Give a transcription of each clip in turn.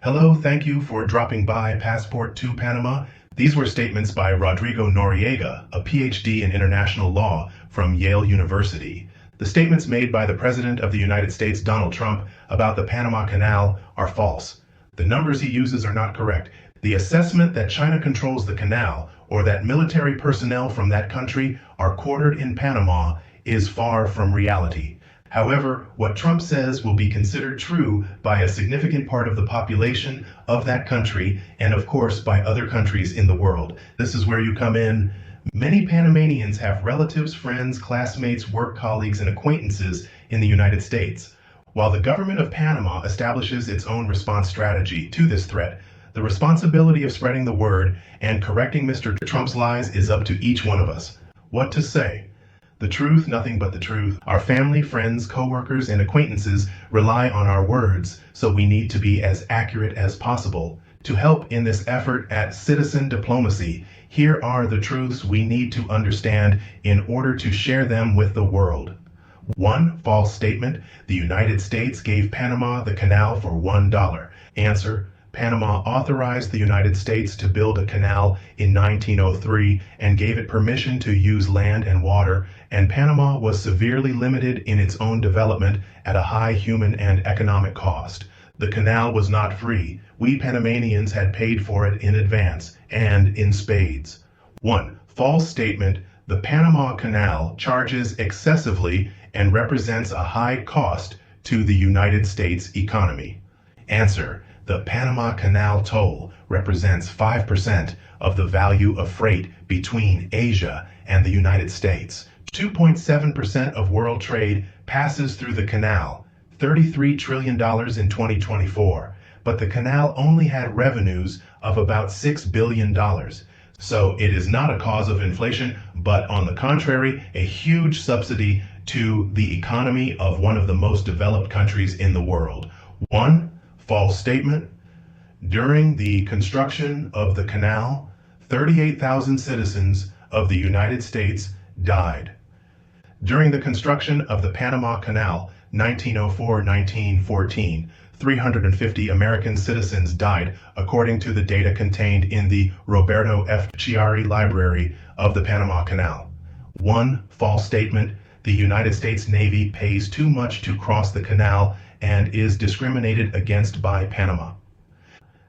Hello, thank you for dropping by Passport to Panama. These were statements by Rodrigo Noriega, a PhD in international law from Yale University. The statements made by the President of the United States, Donald Trump, about the Panama Canal are false. The numbers he uses are not correct. The assessment that China controls the canal or that military personnel from that country are quartered in Panama is far from reality. However, what Trump says will be considered true by a significant part of the population of that country and, of course, by other countries in the world. This is where you come in. Many Panamanians have relatives, friends, classmates, work colleagues, and acquaintances in the United States. While the government of Panama establishes its own response strategy to this threat, the responsibility of spreading the word and correcting Mr. Trump's lies is up to each one of us. What to say? The truth, nothing but the truth. Our family, friends, co-workers, and acquaintances rely on our words, so we need to be as accurate as possible. To help in this effort at citizen diplomacy, here are the truths we need to understand in order to share them with the world. 1. False statement. The United States gave Panama the canal for $1. Answer. Panama authorized the United States to build a canal in 1903 and gave it permission to use land and water, and Panama was severely limited in its own development at a high human and economic cost. The canal was not free. We Panamanians had paid for it in advance and in spades. 1. False statement. The Panama Canal charges excessively and represents a high cost to the United States economy. Answer. The Panama Canal toll represents 5% of the value of freight between Asia and the United States. 2.7% of world trade passes through the canal, $33 trillion in 2024, but the canal only had revenues of about $6 billion. So it is not a cause of inflation, but on the contrary, a huge subsidy to the economy of one of the most developed countries in the world. 1. False statement. During the construction of the canal, 38,000 citizens of the United States died. During the construction of the Panama Canal, 1904-1914, 350 American citizens died, according to the data contained in the Roberto F. Chiari Library of the Panama Canal. 1. False statement. The United States Navy pays too much to cross the canal and is discriminated against by Panama.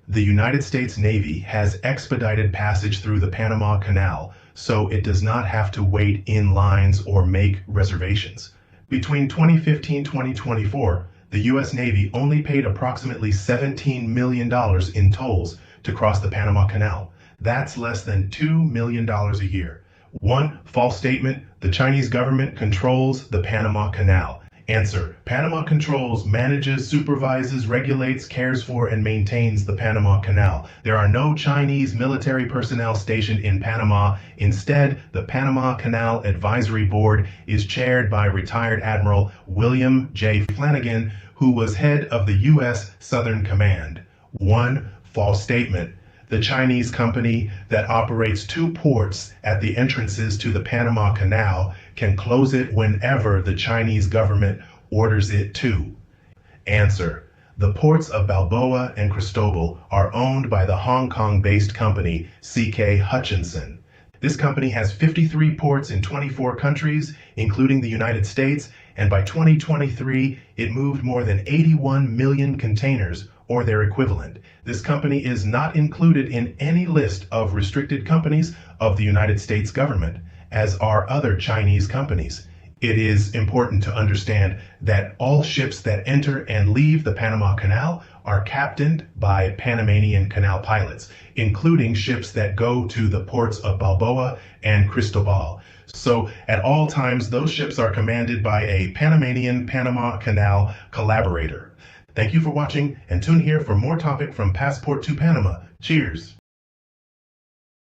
The United States Navy has expedited passage through the Panama Canal, so it does not have to wait in lines or make reservations. Between 2015-2024, the U.S. Navy only paid approximately $17 million in tolls to cross the Panama Canal. That's less than $2 million a year. 1. False statement. The Chinese government controls the Panama Canal. Answer. Panama controls, manages, supervises, regulates, cares for, and maintains the Panama Canal. There are no Chinese military personnel stationed in Panama. Instead, the Panama Canal Advisory Board is chaired by retired Admiral William J. Flanagan, who was head of the U.S. Southern Command. 1. False statement. The Chinese company that operates 2 ports at the entrances to the Panama Canal can close it whenever the Chinese government orders it to. Answer. The ports of Balboa and Cristobal are owned by the Hong Kong-based company C.K. Hutchinson. This company has 53 ports in 24 countries, including the United States, and by 2023, it moved more than 81 million containers, or their equivalent. This company is not included in any list of restricted companies of the United States government, as are other Chinese companies. It is important to understand that all ships that enter and leave the Panama Canal are captained by Panamanian canal pilots, including ships that go to the ports of Balboa and Cristobal. So at all times, those ships are commanded by a Panamanian Panama Canal collaborator. Thank you for watching, and tune here for more topic from Passport to Panama. Cheers.